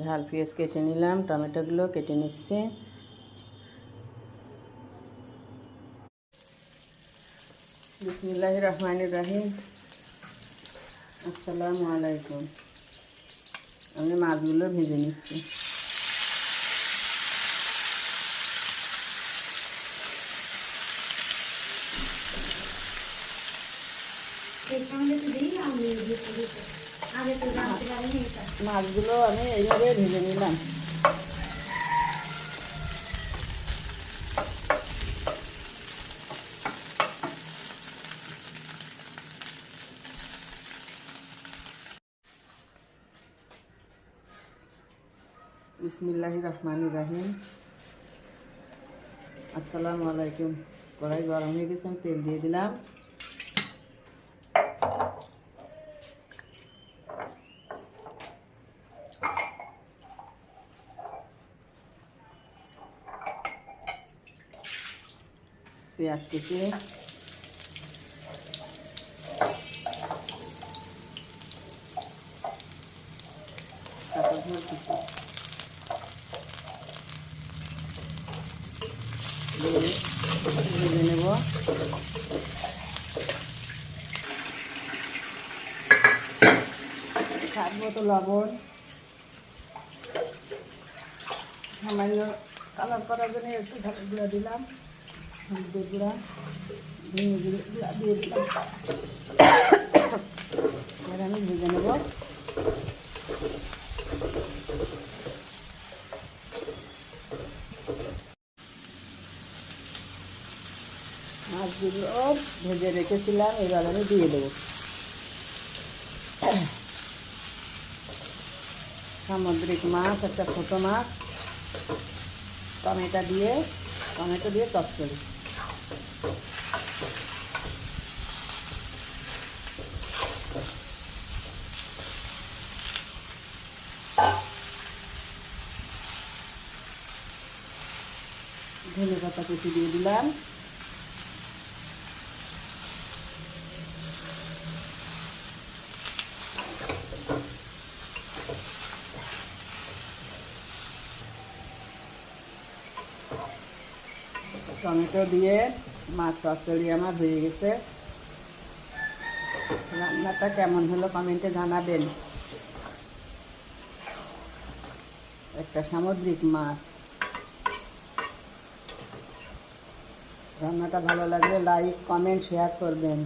ঝাল পেঁয়াজ কেটে নিলাম, টমেটোগুলো কেটে নিচ্ছি। বিসমিল্লাহির রহমানির রহিম। আসসালামু আলাইকুম। আমি মাছগুলো ভেজে নিচ্ছি। মাছগুলো আমি এইভাবে ভেজে নিলাম। বিসমিল্লাহির রহমানির রহিম। আসসালামু আলাইকুম। কড়াই গরম হয়ে গেছে, আমি তেল দিয়ে দিলাম। পেঁয়াজ কেটে তারপর ভেজে নেব। স্বাদ মতো লবণ, সামান্য কালার করার জন্য একটু ঝালের গুঁড়া দিলাম, হলুদের গুঁড়া, ধনে গুঁড়া দিয়ে দিলাম। এবার আমি ভেজে নেব। মাছগুলো ভেজে রেখেছিলাম, এবার আমি দিয়ে দেবো। সামুদ্রিক মাছ, একটা ছোটো মাছ, টমেটো দিয়ে চচ্চড়ি। ধনে পাতা কুচি দিয়ে দিলাম। টমেটো দিয়ে মাছ চচ্চড়ি আমার হয়ে গেছে। রান্নাটা কেমন হলো কমেন্টে জানাবেন। একটা সামুদ্রিক মাছ। রান্নাটা ভালো লাগলে লাইক, কমেন্ট, শেয়ার করবেন।